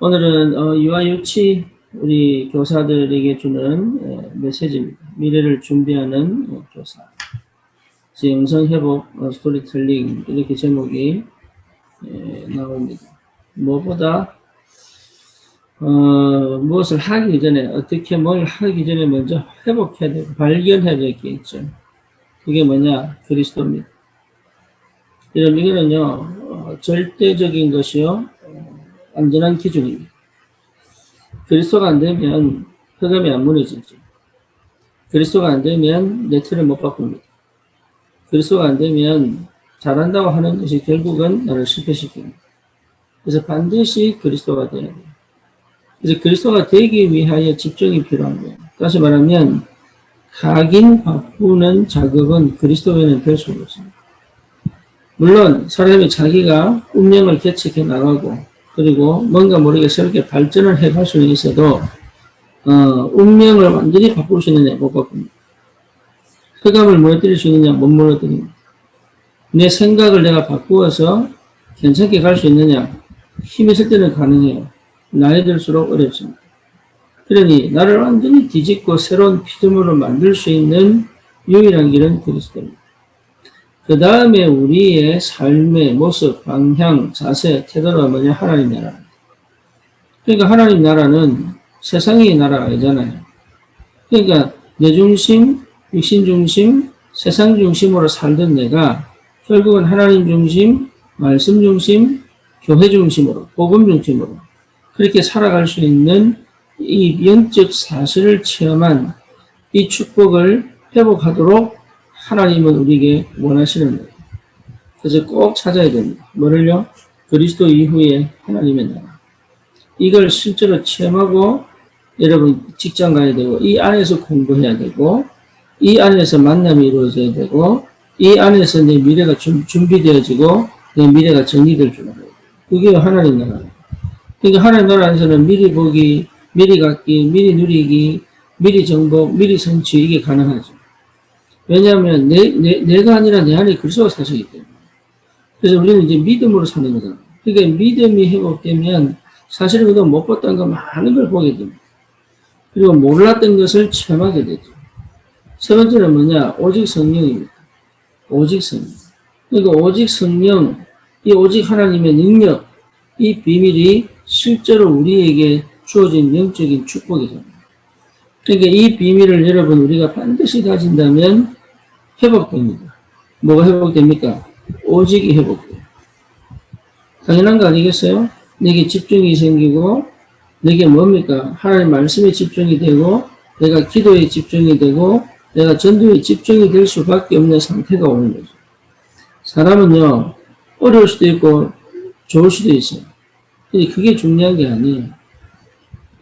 오늘은 유아유치 우리 교사들에게 주는 메시지입니다. 미래를 준비하는 교사. 영성회복 스토리텔링 이렇게 제목이 나옵니다. 무엇보다 무엇을 하기 전에 어떻게 뭘 하기 전에 먼저 회복해야 되고 발견해야 될 게 있죠. 그게 뭐냐? 그리스도입니다. 여러분 이거는요 절대적인 것이요 안전한 기준입니다. 그리스도가 안 되면 흑암이 안 무너지죠. 그리스도가 안 되면 내 틀을 못 바꿉니다. 그리스도가 안 되면 잘한다고 하는 것이 결국은 나를 실패시킵니다. 그래서 반드시 그리스도가 되어야 돼요. 그래서 그리스도가 되기 위하여 집중이 필요한 거예요. 다시 말하면 각인 바꾸는 작업은 그리스도 외에는 될 수가 없습니다. 물론 사람이 자기가 운명을 개척해 나가고 그리고 뭔가 모르게 새롭게 발전을 해갈 수는 있어도 운명을 완전히 바꿀 수 있느냐 못 바꿉니다. 흑암을 무너뜨릴 수 있느냐 못 무너뜨립니다. 내 생각을 내가 바꾸어서 괜찮게 갈 수 있느냐 힘이 있을 때는 가능해요. 나이 들수록 어렵습니다. 그러니 나를 완전히 뒤집고 새로운 피조물을 만들 수 있는 유일한 길은 그리스도입니다. 그 다음에 우리의 삶의 모습, 방향, 자세, 태도가 뭐냐? 하나님 나라입니다. 그러니까 하나님 나라는 세상의 나라가 아니잖아요. 그러니까 내 중심, 육신 중심, 세상 중심으로 살던 내가 결국은 하나님 중심, 말씀 중심, 교회 중심으로, 복음 중심으로 그렇게 살아갈 수 있는 이 영적 사실을 체험한 이 축복을 회복하도록 하나님은 우리에게 원하시는 거예요. 그래서 꼭 찾아야 됩니다. 뭐를요? 그리스도 이후에 하나님의 나라. 이걸 실제로 체험하고 여러분 직장 가야 되고 이 안에서 공부해야 되고 이 안에서 만남이 이루어져야 되고 이 안에서 내 미래가 준비되어지고 내 미래가 정리될 줄 알아요. 그게 하나님 나라예요. 그러니까 하나님 나라 안에서는 미리 보기, 미리 갖기, 미리 누리기, 미리 정복, 미리 성취 이게 가능하죠. 왜냐하면 내가 아니라 내 안에 그리스도가 사시기 때문에. 그래서 우리는 이제 믿음으로 사는 거잖아요. 그러니까 믿음이 회복되면 사실은 그동안 못 봤던 거 많은 걸 보게 됩니다. 그리고 몰랐던 것을 체험하게 되죠. 세 번째는 뭐냐? 오직 성령입니다. 오직 성령. 그러니까 오직 성령, 이 오직 하나님의 능력, 이 비밀이 실제로 우리에게 주어진 영적인 축복이잖아요. 그러니까 이 비밀을 여러분 우리가 반드시 가진다면 회복됩니다. 뭐가 회복됩니까? 오직이 회복돼요. 당연한 거 아니겠어요? 내게 집중이 생기고 내게 뭡니까? 하나님 말씀에 집중이 되고 내가 기도에 집중이 되고 내가 전도에 집중이 될 수밖에 없는 상태가 오는 거죠. 사람은요 어려울 수도 있고 좋을 수도 있어요. 근데 그게 중요한 게 아니에요.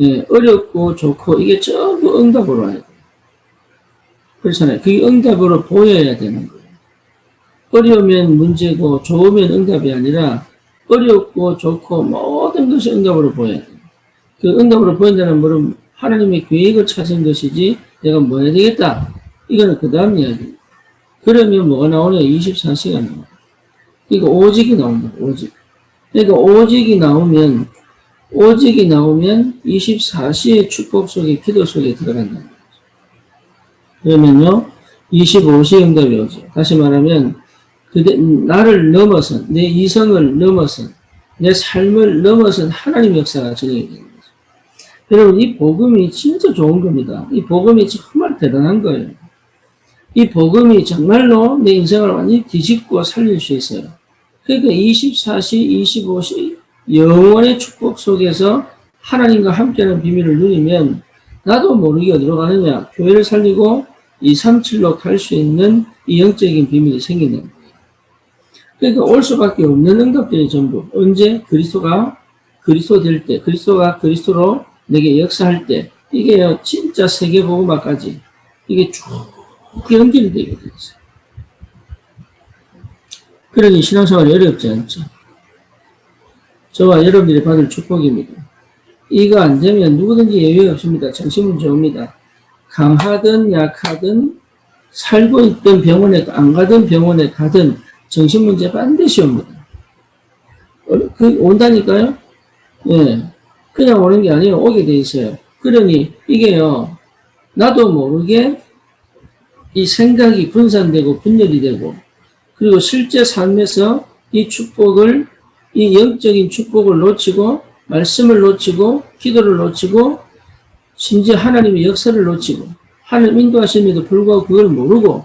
예, 어렵고 좋고 이게 전부 응답으로 와야 돼요. 그렇잖아요. 그게 응답으로 보여야 되는 거예요. 어려우면 문제고 좋으면 응답이 아니라 어렵고 좋고 모든 것이 응답으로 보여야 돼요. 그 응답으로 보인다는 말은 하나님의 계획을 찾은 것이지 내가 뭐 해야 되겠다. 이거는 그 다음 이야기예요. 그러면 뭐가 나오냐? 24시간 나와요. 그러니까 오직이 나옵니다. 오직. 그러니까 오직이 나오면 24시의 축복 속에 기도 속에 들어간다는 거죠. 그러면요 25시 응답이 오죠. 다시 말하면 나를 넘어선 내 이성을 넘어선 내 삶을 넘어선 하나님 역사가 진행이 되는 거죠. 여러분 이 복음이 진짜 좋은 겁니다. 이 복음이 정말 대단한 거예요. 이 복음이 정말로 내 인생을 완전히 뒤집고 살릴 수 있어요. 그러니까 24시 25시 영원의 축복 속에서 하나님과 함께하는 비밀을 누리면 나도 모르게 어디로 가느냐? 교회를 살리고 237로 갈 수 있는 이 영적인 비밀이 생기는 거예요. 그러니까 올 수밖에 없는 응답들이 전부 언제? 그리스도가 그리스도 될 때, 그리스도가 그리스도로 내게 역사할 때 이게 진짜 세계복음화까지 이게 쭉 연결이 되게 되었어요. 그러니 신앙생활이 어렵지 않죠. 저와 여러분들이 받을 축복입니다. 이거 안 되면 누구든지 예외 없습니다. 정신문제 옵니다. 강하든 약하든 살고 있던 병원에 안 가든 병원에 가든 정신문제 반드시 옵니다. 온다니까요. 예. 그냥 오는 게 아니에요. 오게 돼 있어요. 그러니 이게요, 나도 모르게 이 생각이 분산되고 분열이 되고, 그리고 실제 삶에서 이 축복을, 이 영적인 축복을 놓치고, 말씀을 놓치고, 기도를 놓치고, 심지어 하나님의 역사를 놓치고, 하나님 인도하심에도 불구하고 그걸 모르고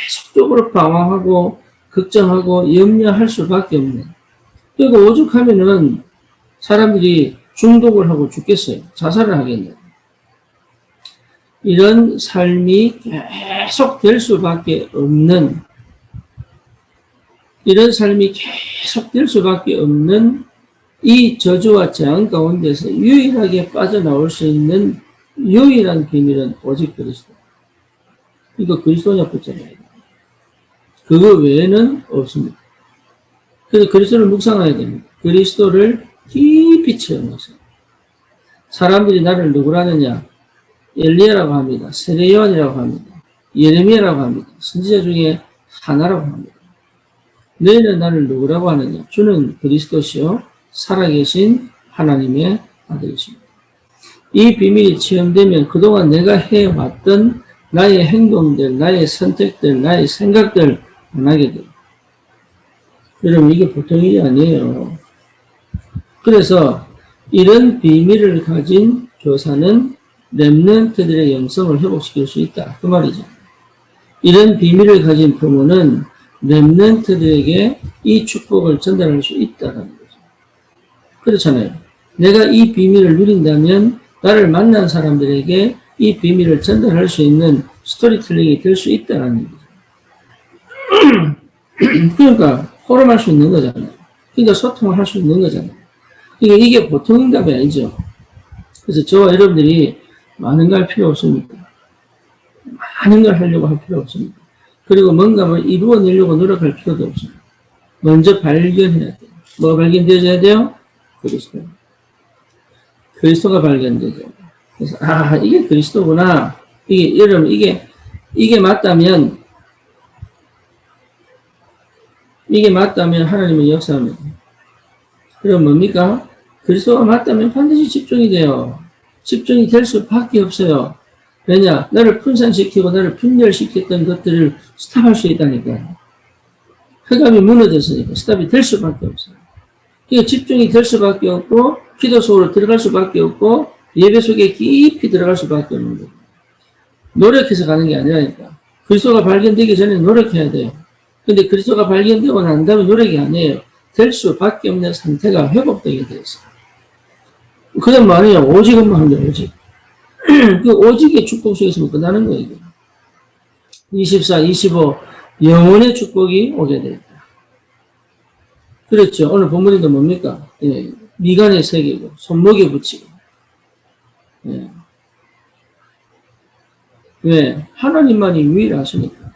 계속적으로 방황하고 걱정하고 염려할 수밖에 없는. 그리고 오죽하면은 사람들이 중독을 하고 죽겠어요. 자살을 하겠네요. 이런 삶이 계속 될 수밖에 없는, 이런 삶이 계속 될 수밖에 없는 이 저주와 재앙 가운데서 유일하게 빠져나올 수 있는 유일한 비밀은 오직 그리스도. 이거 그리스도냐 붙잖아요. 그거 외에는 없습니다. 그래서 그리스도를 묵상해야 됩니다. 그리스도를 깊이 체험하세요. 사람들이 나를 누구라느냐? 엘리야라고 합니다. 세례요한이라고 합니다. 예레미야라고 합니다. 선지자 중에 하나라고 합니다. 너희는 나를 누구라고 하느냐? 주는 그리스도시요 살아계신 하나님의 아들이십니다. 이 비밀이 체험되면 그동안 내가 해왔던 나의 행동들, 나의 선택들, 나의 생각들 안 하게 돼요. 여러분, 이게 보통 일이 아니에요. 그래서 이런 비밀을 가진 교사는 렘넌트들의 영성을 회복시킬 수 있다. 그 말이죠. 이런 비밀을 가진 부모는 렘넌트들에게 이 축복을 전달할 수 있다는 거죠. 그렇잖아요. 내가 이 비밀을 누린다면 나를 만난 사람들에게 이 비밀을 전달할 수 있는 스토리텔링이 될 수 있다는 거죠. 그러니까 호름할 수 있는 거잖아요. 그러니까 소통을 할 수 있는 거잖아요. 그러니까 이게 보통 응답이 아니죠. 그래서 저와 여러분들이 많은 걸 할 필요 없습니다. 많은 걸 하려고 할 필요 없습니다. 그리고 뭔가 뭐 이루어내려고 노력할 필요도 없습니다. 먼저 발견해야 돼요. 뭐가 발견되어야 돼요? 그리스도. 그리스도가 발견되죠. 그래서 이게 그리스도구나. 이게 여러분 이게 맞다면 하나님은 역사합니다. 그럼 뭡니까? 그리스도가 맞다면 반드시 집중이 돼요. 집중이 될 수밖에 없어요. 왜냐? 나를 분산시키고 나를 분열시켰던 것들을 스탑할 수 있다니까요. 흑암이 무너졌으니까 스탑이 될 수밖에 없어요. 그러니까 집중이 될 수밖에 없고 기도 속으로 들어갈 수밖에 없고 예배 속에 깊이 들어갈 수밖에 없는 거예요. 노력해서 가는 게 아니라니까. 그리스도가 발견되기 전에 노력해야 돼요. 근데 그리스도가 발견되고 난 다음에 노력이 아니에요. 될 수밖에 없는 상태가 회복되게 되어 있어요. 그냥 말이에요. 오직은 말이에요. 오직. 그 오직의 축복 속에서 끝나는 거예요. 24, 25 영원의 축복이 오게 됩니다. 그렇죠. 오늘 본문에도 뭡니까? 예, 미간에 새기고 손목에 붙이고. 예. 왜? 하나님만이 유일하시니까.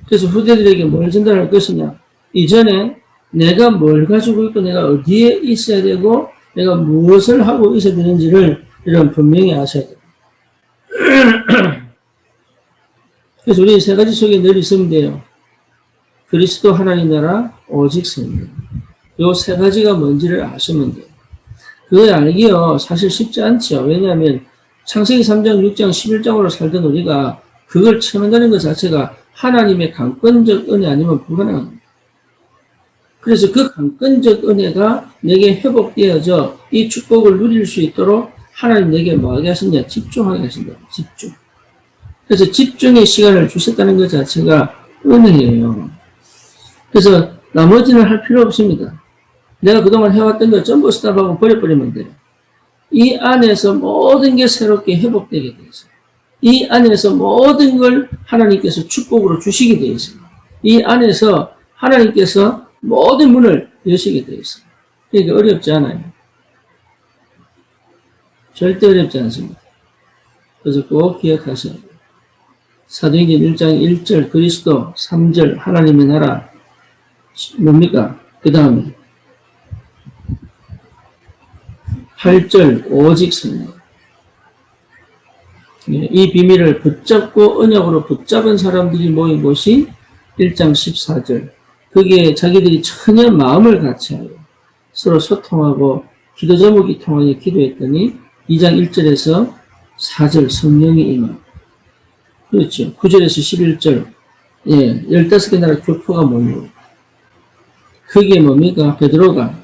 그래서 후대들에게 뭘 전달할 것이냐? 이전에 내가 뭘 가지고 있고 내가 어디에 있어야 되고 내가 무엇을 하고 있어야 되는지를 이런 분명히 아셔야 돼요. 그래서 우리 세 가지 속에 늘 있으면 돼요. 그리스도 하나님 나라 오직 성령. 요 세 가지가 뭔지를 아시면 돼요. 그걸 알기요 사실 쉽지 않죠. 왜냐하면 창세기 3장, 6장, 11장으로 살던 우리가 그걸 체험한다는 것 자체가 하나님의 강권적 은혜 아니면 불가능합니다. 그래서 그 강권적 은혜가 내게 회복되어져 이 축복을 누릴 수 있도록 하나님 내게 뭐하게 하신냐? 집중하게 하신다. 집중. 그래서 집중의 시간을 주셨다는 것 자체가 은혜예요. 그래서 나머지는 할 필요 없습니다. 내가 그동안 해왔던 걸 전부 스탑하고 버려버리면 돼요. 이 안에서 모든 게 새롭게 회복되게 되어 있어요. 이 안에서 모든 걸 하나님께서 축복으로 주시게 되어 있어요. 이 안에서 하나님께서 모든 문을 여시게 되어 있어요. 그러니까 어렵지 않아요. 절대 어렵지 않습니다. 그래서 꼭 기억하셔야 돼요. 사도행전 1장 1절 그리스도, 3절 하나님의 나라 뭡니까? 그 다음에 8절 오직 성령. 이 비밀을 붙잡고 언약으로 붙잡은 사람들이 모인 곳이 1장 14절. 거기에 자기들이 전혀 마음을 같이하여 서로 소통하고 기도 제목이 통하여 기도했더니 2장 1절에서 4절 성령이 임함. 그렇죠. 9절에서 11절. 예, 15개 나라 교포가 모이고. 그게 뭡니까? 베드로가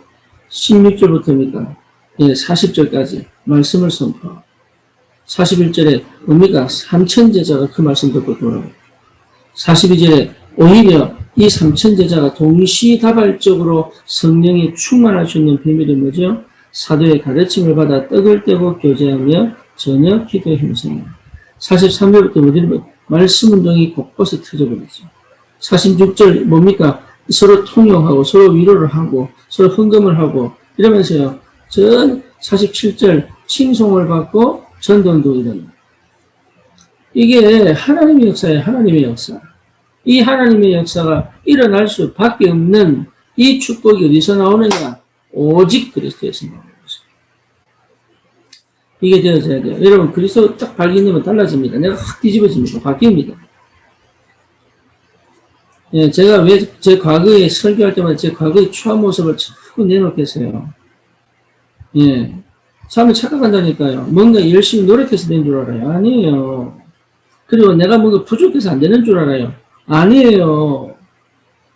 16절부터입니까? 예, 40절까지 말씀을 선포하고. 41절에 의미가 3천 제자가 그 말씀 듣고 돌아오고. 42절에 오히려 이 3천 제자가 동시다발적으로 성령이 충만할 수 있는 비밀이 뭐죠? 사도의 가르침을 받아 떡을 떼고 교제하며 전혀 기도에 힘쓰며. 43절부터 뭐냐면 말씀 운동이 곳곳에 터져버리죠. 46절 뭡니까? 서로 통용하고 서로 위로를 하고 서로 헌금을 하고 이러면서요. 전 47절 칭송을 받고 전도도 일어나. 이게 하나님의 역사예요. 하나님의 역사. 이 하나님의 역사가 일어날 수밖에 없는 이 축복이 어디서 나오느냐? 오직 그리스도에서 나오는 것입니다. 이게 되어져야 돼요. 여러분 그리스도 딱 발견되면 달라집니다. 내가 확 뒤집어집니다. 바뀝니다. 예, 제가 왜 제 과거에 설교할 때마다 제 과거의 추한 모습을 자꾸 내놓겠어요. 예. 사람이 착각한다니까요. 뭔가 열심히 노력해서 된 줄 알아요. 아니에요. 그리고 내가 뭔가 부족해서 안 되는 줄 알아요. 아니에요.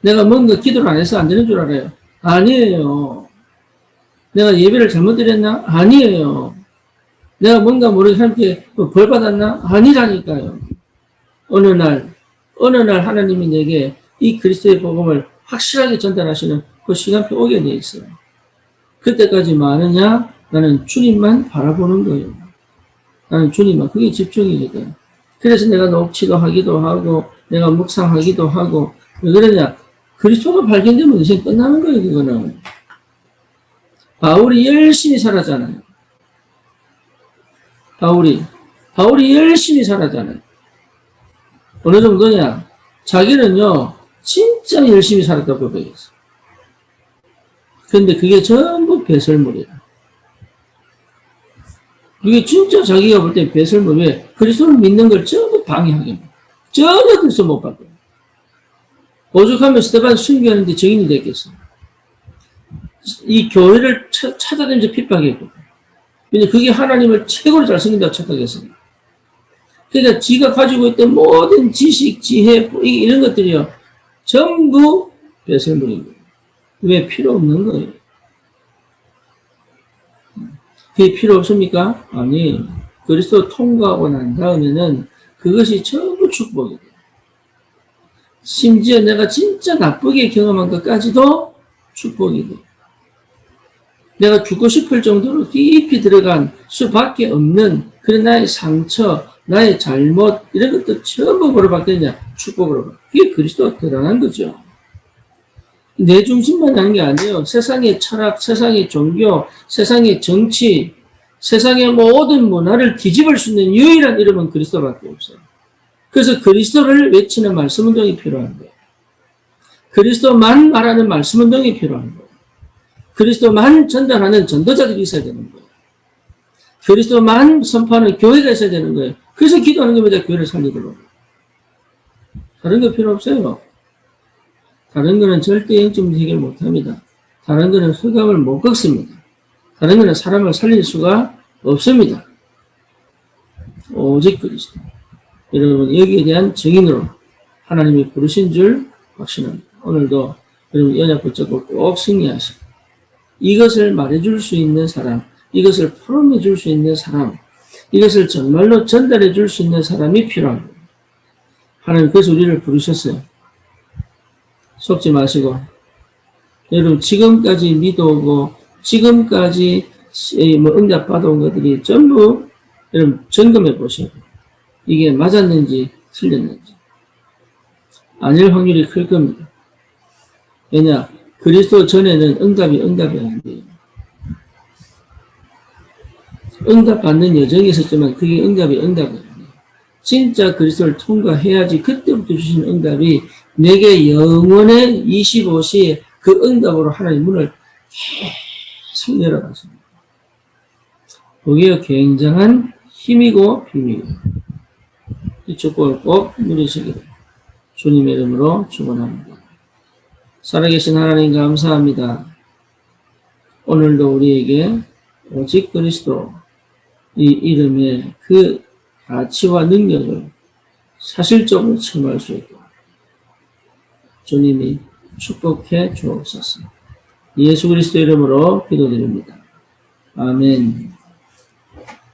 내가 뭔가 기도를 안 해서 안 되는 줄 알아요. 아니에요. 내가 예배를 잘못 드렸나? 아니에요. 내가 뭔가 모르게 하나님께 벌 받았나? 아니라니까요. 어느 날 하나님이 내게 이 그리스도의 복음을 확실하게 전달하시는 그 시간표 오게 돼 있어요. 그때까지 뭐 하느냐? 나는 주님만 바라보는 거예요. 나는 주님만. 그게 집중이거든. 그래서 내가 녹취도 하기도 하고, 내가 묵상하기도 하고, 왜 그러냐? 그리스도가 발견되면 인생 끝나는 거예요, 그거는. 바울이 열심히 살았잖아요. 바울이 열심히 살았잖아요. 어느 정도냐? 자기는요, 진짜 열심히 살았다고 고백했어. 근데 그게 전부 배설물이야. 그게 진짜 자기가 볼 때 배설물, 왜? 그리스도를 믿는 걸 전부 방해하게 해. 전혀 그리스도 못 받고. 오죽하면 스테반 순교하는데 증인이 됐겠어. 이 교회를 찾아다니면서 핍박했고. 근데 그게 하나님을 최고로 잘 섬긴다고 착각했습니다. 그러니까 지가 가지고 있던 모든 지식, 지혜, 이런 것들이요. 전부 배설물인 거예요. 왜 필요 없는 거예요? 그게 필요 없습니까? 아니, 그리스도 통과하고 난 다음에는 그것이 전부 축복이 돼요. 심지어 내가 진짜 나쁘게 경험한 것까지도 축복이 돼요. 내가 죽고 싶을 정도로 깊이 들어간 수밖에 없는 그런 나의 상처, 나의 잘못 이런 것도 전부 뭐로 바뀌느냐? 축복으로 바뀌어요. 그게 그리스도가 대단한 거죠. 내 중심만 하는 게 아니에요. 세상의 철학, 세상의 종교, 세상의 정치, 세상의 모든 문화를 뒤집을 수 있는 유일한 이름은 그리스도밖에 없어요. 그래서 그리스도를 외치는 말씀 운동이 필요한 거예요. 그리스도만 말하는 말씀 운동이 필요한 거예요. 그리스도만 전달하는 전도자들이 있어야 되는 거예요. 그리스도만 선포하는 교회가 있어야 되는 거예요. 그래서 기도하는 겁니다. 교회를 살리도록. 다른 거 필요 없어요. 다른 거는 절대 영적 해결 못합니다. 다른 거는 흑암을 못 꺾습니다. 다른 거는 사람을 살릴 수가 없습니다. 오직 그리스도. 여러분 여기에 대한 증인으로 하나님이 부르신 줄 확신합니다. 오늘도 여러분 연약 붙잡고 꼭 승리하시고 이것을 말해줄 수 있는 사람, 이것을 포럼해줄 수 있는 사람, 이것을 정말로 전달해줄 수 있는 사람이 필요합니다. 하나님 그래서 우리를 부르셨어요. 속지 마시고 여러분 지금까지 믿어오고 지금까지 응답 받아온 것들이 전부 여러분 점검해 보셔야 돼요. 이게 맞았는지 틀렸는지. 아닐 확률이 클 겁니다. 왜냐? 그리스도 전에는 응답이 안 돼요. 응답 받는 여정이 있었지만 그게 응답이 아니에요. 진짜 그리스도를 통과해야지 그때부터 주신 응답이 내게 영원의 25시에 그 응답으로 하나님 문을 계속 열어가십니다. 그게 굉장한 힘이고 비밀이에요. 이 축복을 꼭 누리시기를 주님의 이름으로 축원합니다. 살아계신 하나님 감사합니다. 오늘도 우리에게 오직 그리스도 이 이름의 그 가치와 능력을 사실적으로 체험할 수 있도록 주님이 축복해 주옵소서. 예수 그리스도 이름으로 기도드립니다. 아멘.